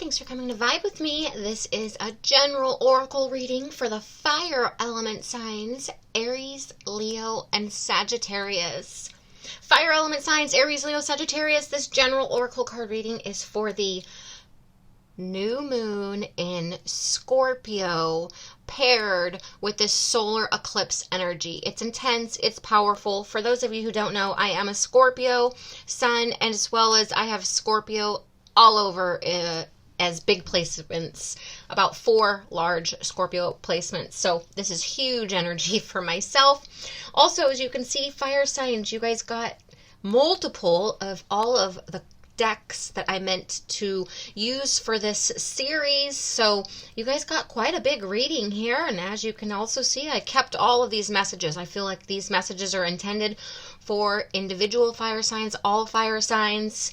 thanks for coming to vibe with me. This is a general oracle reading for the fire element signs, Aries, Leo, and Sagittarius. Fire element signs, Aries, Leo, Sagittarius. This general oracle card reading is for the new moon in Scorpio paired with this solar eclipse energy. It's intense, it's powerful. For those of you who don't know, I am a Scorpio sun, as well as I have Scorpio all over as big placements, about 4 large Scorpio placements. So this is huge energy for myself. Also, as you can see, fire signs, you guys got multiple of all of the decks that I meant to use for this series. So you guys got quite a big reading here. And as you can also see, I kept all of these messages. I feel like these messages are intended for individual fire signs, all fire signs.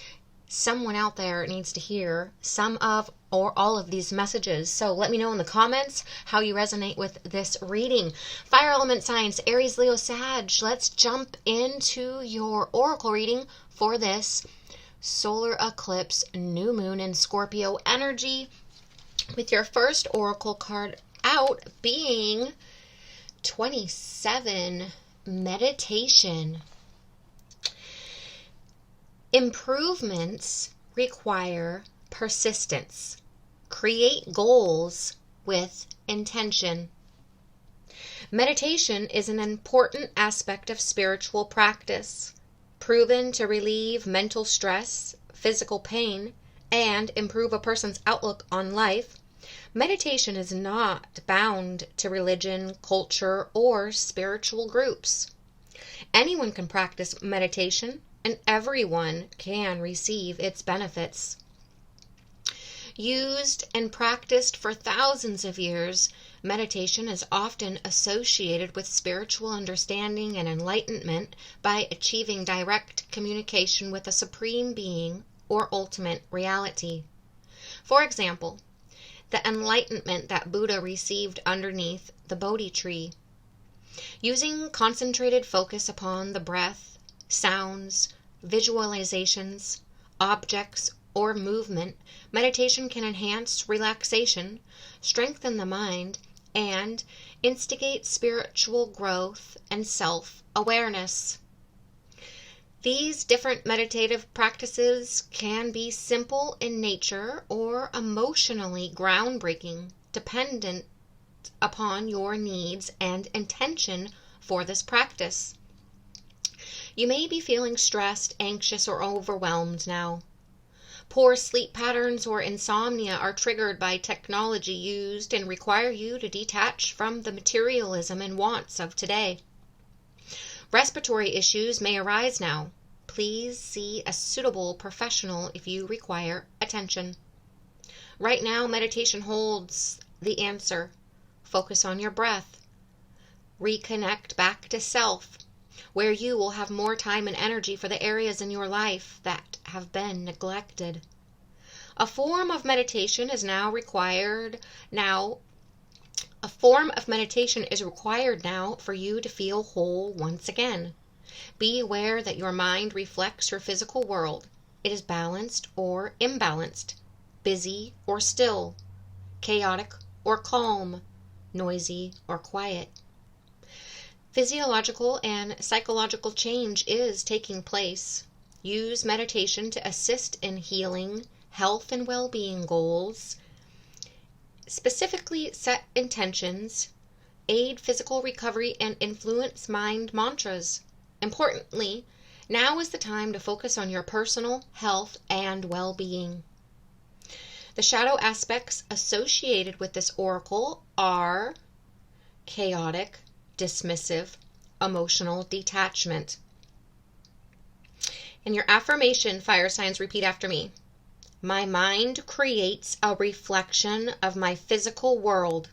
Someone out there needs to hear some of or all of these messages. So let me know in the comments how you resonate with this reading. Fire element signs, Aries, Leo, Sag. Let's jump into your oracle reading for this solar eclipse new moon in Scorpio energy, with your first oracle card out being 27, meditation. Improvements require persistence. Create goals with intention. Meditation is an important aspect of spiritual practice, proven to relieve mental stress, physical pain, and improve a person's outlook on life. Meditation is not bound to religion, culture, or spiritual groups. Anyone can practice meditation, and everyone can receive its benefits. Used and practiced for thousands of years, meditation is often associated with spiritual understanding and enlightenment by achieving direct communication with a supreme being or ultimate reality. For example, the enlightenment that Buddha received underneath the Bodhi tree. Using concentrated focus upon the breath, sounds, visualizations, objects, or movement, meditation can enhance relaxation, strengthen the mind, and instigate spiritual growth and self-awareness. These different meditative practices can be simple in nature or emotionally groundbreaking, dependent upon your needs and intention for this practice. You may be feeling stressed, anxious, or overwhelmed now. Poor sleep patterns or insomnia are triggered by technology used and require you to detach from the materialism and wants of today. Respiratory issues may arise now. Please see a suitable professional if you require attention. Right now, meditation holds the answer. Focus on your breath. Reconnect back to self, where you will have more time and energy for the areas in your life that have been neglected. A form of meditation is required now for you to feel whole once again. Be aware that your mind reflects your physical world. It is balanced or imbalanced, busy or still, chaotic or calm, noisy or quiet. Physiological and psychological change is taking place. Use meditation to assist in healing, health and well-being goals. Specifically set intentions, aid physical recovery, and influence mind mantras. Importantly, now is the time to focus on your personal health and well-being. The shadow aspects associated with this oracle are chaotic, dismissive, emotional detachment. And your affirmation, fire signs, repeat after me. My mind creates a reflection of my physical world.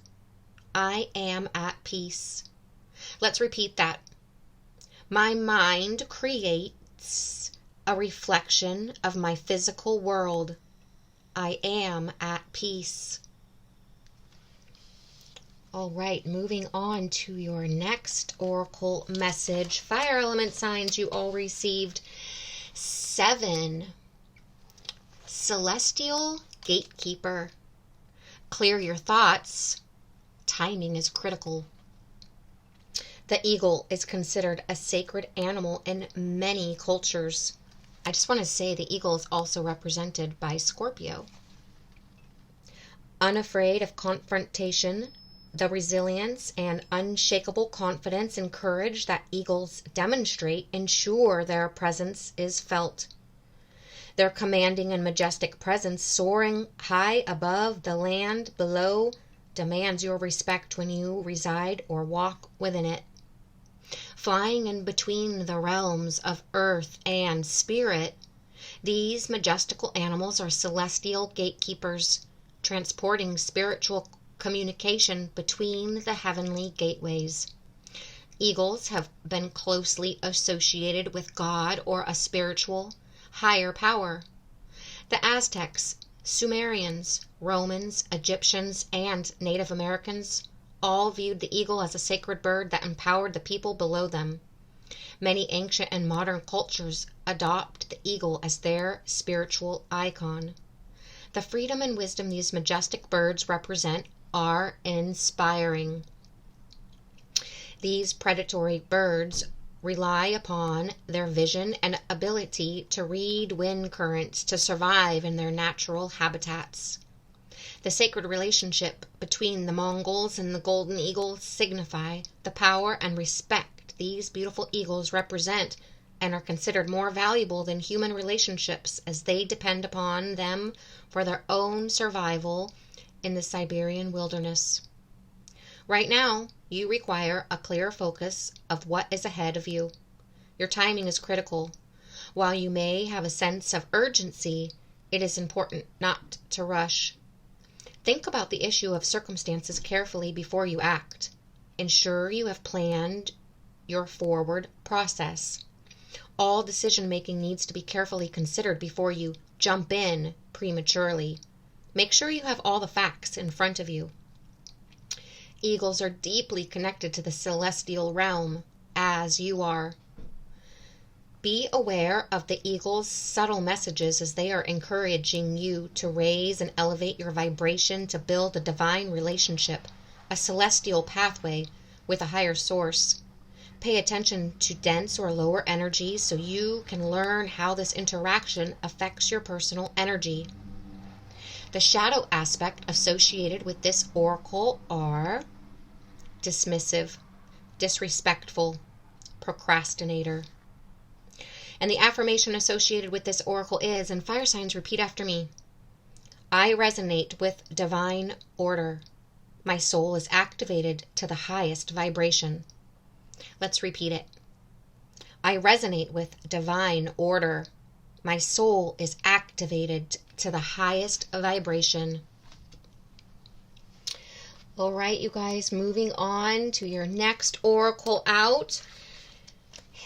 I am at peace. Let's repeat that. My mind creates a reflection of my physical world. I am at peace. All right, moving on to your next oracle message. Fire element signs, you all received 7. Celestial gatekeeper. Clear your thoughts. Timing is critical. The eagle is considered a sacred animal in many cultures. I just want to say the eagle is also represented by Scorpio. Unafraid of confrontation, the resilience and unshakable confidence and courage that eagles demonstrate ensure their presence is felt. Their commanding and majestic presence, soaring high above the land below, demands your respect when you reside or walk within it. Flying in between the realms of earth and spirit, these majestical animals are celestial gatekeepers, transporting spiritual communication between the heavenly gateways. Eagles have been closely associated with God or a spiritual, higher power. The Aztecs, Sumerians, Romans, Egyptians, and Native Americans all viewed the eagle as a sacred bird that empowered the people below them. Many ancient and modern cultures adopt the eagle as their spiritual icon. The freedom and wisdom these majestic birds represent are inspiring. These predatory birds rely upon their vision and ability to read wind currents to survive in their natural habitats. The sacred relationship between the Mongols and the golden eagle signify the power and respect these beautiful eagles represent and are considered more valuable than human relationships as they depend upon them for their own survival in the Siberian wilderness. Right now, you require a clear focus of what is ahead of you. Your timing is critical. While you may have a sense of urgency, it is important not to rush. Think about the issue of circumstances carefully before you act. Ensure you have planned your forward process. All decision-making needs to be carefully considered before you jump in prematurely. Make sure you have all the facts in front of you. Eagles are deeply connected to the celestial realm, as you are. Be aware of the eagle's subtle messages as they are encouraging you to raise and elevate your vibration to build a divine relationship, a celestial pathway with a higher source. Pay attention to dense or lower energy so you can learn how this interaction affects your personal energy. The shadow aspect associated with this oracle are dismissive, disrespectful, procrastinator. And the affirmation associated with this oracle is, and fire signs repeat after me, I resonate with divine order. My soul is activated to the highest vibration. Let's repeat it. I resonate with divine order. My soul is activated to the highest vibration. All right, you guys, moving on to your next oracle out.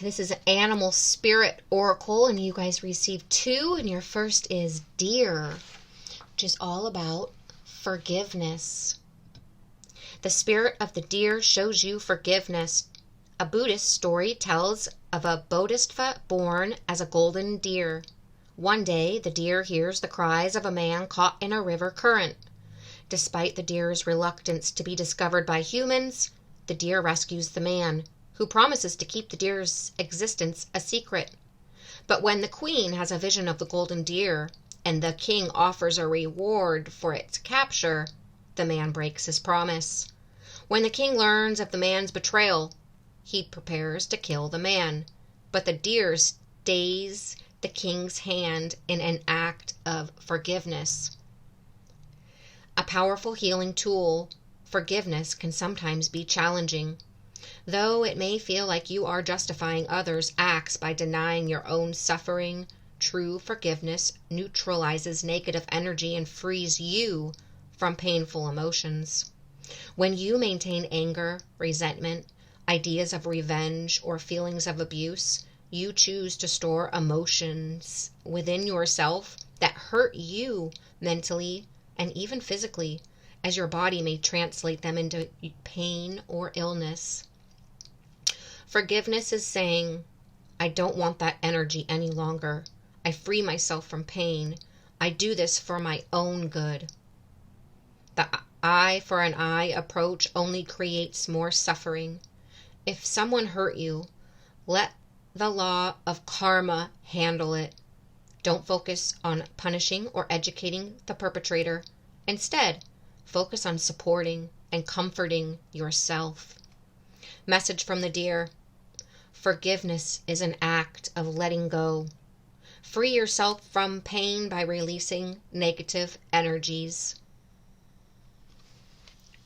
This is an animal spirit oracle, and you guys received 2, and your first is deer, which is all about forgiveness. The spirit of the deer shows you forgiveness. A Buddhist story tells of a bodhisattva born as a golden deer. One day, the deer hears the cries of a man caught in a river current. Despite the deer's reluctance to be discovered by humans, the deer rescues the man, who promises to keep the deer's existence a secret. But when the queen has a vision of the golden deer, and the king offers a reward for its capture, the man breaks his promise. When the king learns of the man's betrayal, he prepares to kill the man, but the deer stays the king's hand in an act of forgiveness. A powerful healing tool, forgiveness can sometimes be challenging. Though it may feel like you are justifying others' acts by denying your own suffering, true forgiveness neutralizes negative energy and frees you from painful emotions. When you maintain anger, resentment, ideas of revenge, or feelings of abuse, you choose to store emotions within yourself that hurt you mentally and even physically, as your body may translate them into pain or illness. Forgiveness is saying, I don't want that energy any longer. I free myself from pain. I do this for my own good. The eye for an eye approach only creates more suffering. If someone hurt you, let the law of karma handle it. Don't focus on punishing or educating the perpetrator. Instead, focus on supporting and comforting yourself. Message from the deer. Forgiveness is an act of letting go. Free yourself from pain by releasing negative energies.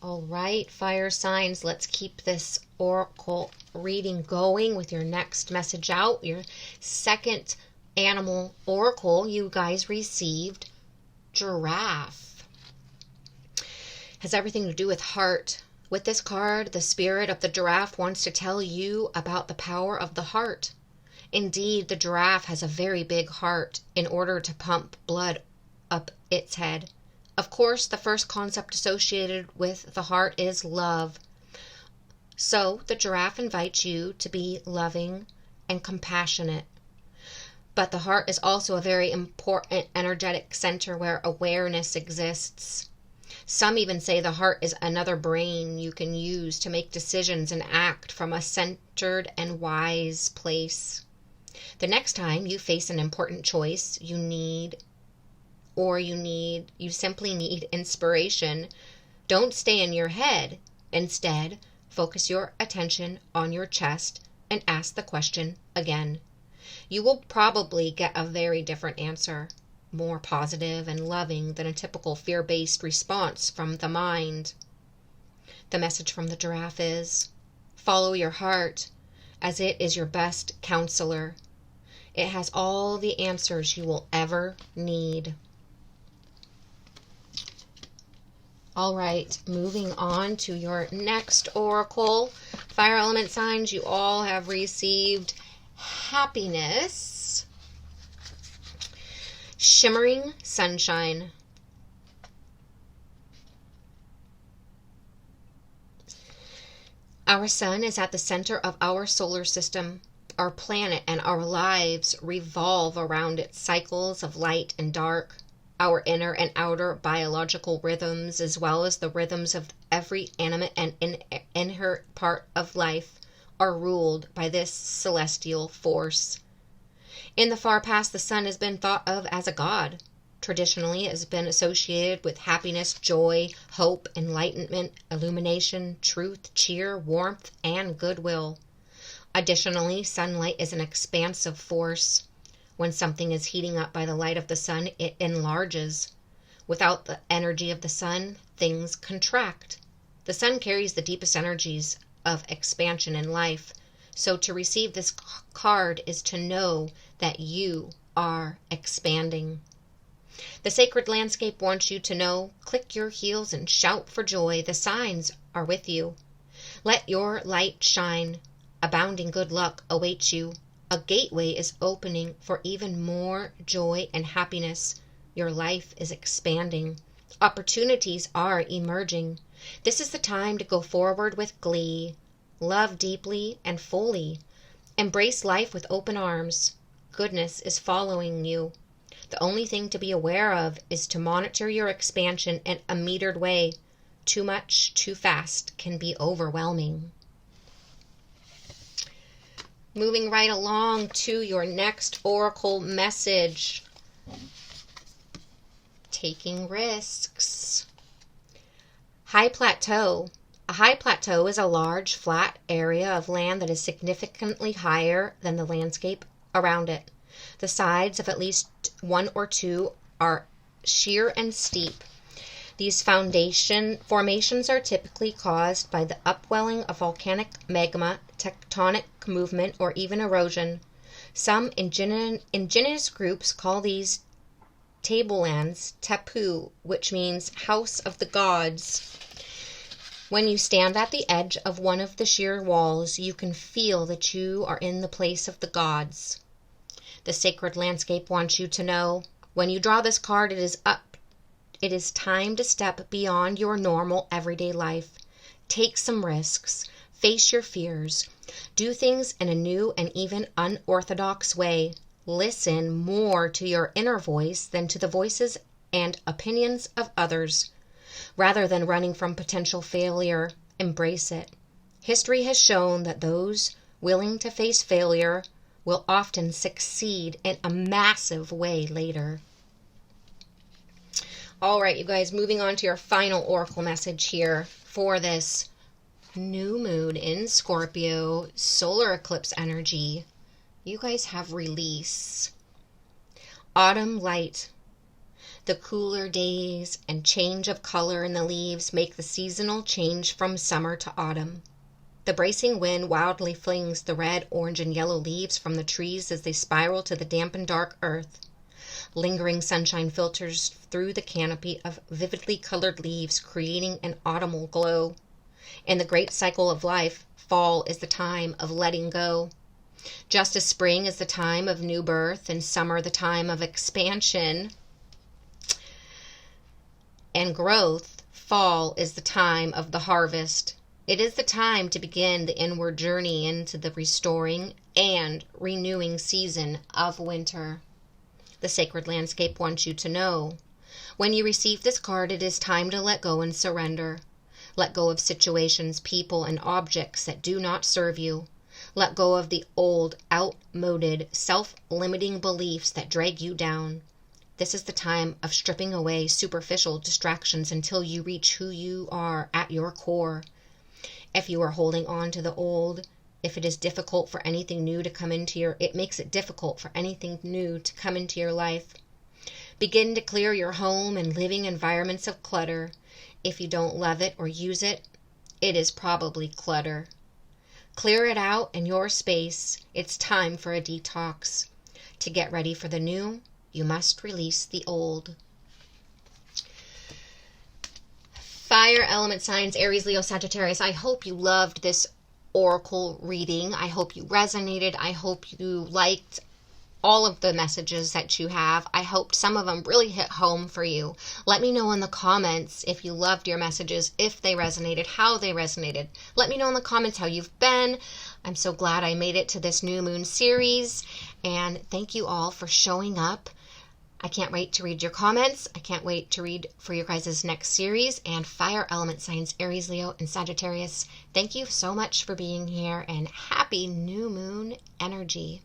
All right, fire signs, let's keep this oracle reading going with your next message out. Your second animal oracle you guys received, giraffe. Has everything to do with heart. With this card, the spirit of the giraffe wants to tell you about the power of the heart. Indeed, the giraffe has a very big heart in order to pump blood up its head. Of course, the first concept associated with the heart is love. So, the giraffe invites you to be loving and compassionate. But the heart is also a very important energetic center where awareness exists. Some even say the heart is another brain you can use to make decisions and act from a centered and wise place. The next time you face an important choice, you simply need inspiration. Don't stay in your head. Instead, focus your attention on your chest and ask the question again. You will probably get a very different answer, more positive and loving than a typical fear-based response from the mind. The message from the giraffe is, follow your heart, as it is your best counselor. It has all the answers you will ever need. All right, moving on to your next oracle. Fire element signs, you all have received happiness. Shimmering sunshine. Our sun is at the center of our solar system. Our planet and our lives revolve around its cycles of light and dark. Our inner and outer biological rhythms, as well as the rhythms of every animate and inherent part of life, are ruled by this celestial force. In the far past, the sun has been thought of as a god. Traditionally, it has been associated with happiness, joy, hope, enlightenment, illumination, truth, cheer, warmth, and goodwill. Additionally, sunlight is an expansive force. When something is heating up by the light of the sun, it enlarges. Without the energy of the sun, things contract. The sun carries the deepest energies of expansion in life. So to receive this card is to know that you are expanding. The sacred landscape wants you to know, click your heels and shout for joy. The signs are with you. Let your light shine. Abounding good luck awaits you. A gateway is opening for even more joy and happiness. Your life is expanding. Opportunities are emerging. This is the time to go forward with glee. Love deeply and fully. Embrace life with open arms. Goodness is following you. The only thing to be aware of is to monitor your expansion in a metered way. Too much, too fast can be overwhelming. Moving right along to your next oracle message. Taking risks. High plateau. A high plateau is a large, flat area of land that is significantly higher than the landscape around it. The sides of at least one or two are sheer and steep. These formations are typically caused by the upwelling of volcanic magma, tectonic movement, or even erosion. Some indigenous groups call these tablelands tapu, which means house of the gods. When you stand at the edge of one of the sheer walls, you can feel that you are in the place of the gods. The sacred landscape wants you to know, when you draw this card, it is time to step beyond your normal everyday life. Take some risks. Face your fears. Do things in a new and even unorthodox way. Listen more to your inner voice than to the voices and opinions of others. Rather than running from potential failure, embrace it. History has shown that those willing to face failure will often succeed in a massive way later. All right, you guys, moving on to your final oracle message here for this new moon in Scorpio, solar eclipse energy. You guys have release. Autumn light. The cooler days and change of color in the leaves make the seasonal change from summer to autumn. The bracing wind wildly flings the red, orange, and yellow leaves from the trees as they spiral to the damp and dark earth. Lingering sunshine filters through the canopy of vividly colored leaves, creating an autumnal glow. In the great cycle of life, fall is the time of letting go. Just as spring is the time of new birth and summer the time of expansion and growth, fall is the time of the harvest. It is the time to begin the inward journey into the restoring and renewing season of winter. The sacred landscape wants you to know. When you receive this card, it is time to let go and surrender. Let go of situations, people, and objects that do not serve you. Let go of the old, outmoded, self-limiting beliefs that drag you down. This is the time of stripping away superficial distractions until you reach who you are at your core. If you are holding on to the old, if it is difficult for anything new to come into it makes it difficult for anything new to come into your life. Begin to clear your home and living environments of clutter. If you don't love it or use it, it is probably clutter. Clear it out in your space. It's time for a detox. To get ready for the new, you must release the old. Fire element signs, Aries, Leo, Sagittarius. I hope you loved this oracle reading. I hope you resonated. I hope you liked all of the messages that you have. I hope some of them really hit home for you. Let me know in the comments if you loved your messages, if they resonated, how they resonated. Let me know in the comments how you've been. I'm so glad I made it to this new moon series, and thank you all for showing up. I can't wait to read your comments. I can't wait to read for your guys' next series. And fire element signs, Aries, Leo, and Sagittarius, thank you so much for being here, and happy new moon energy.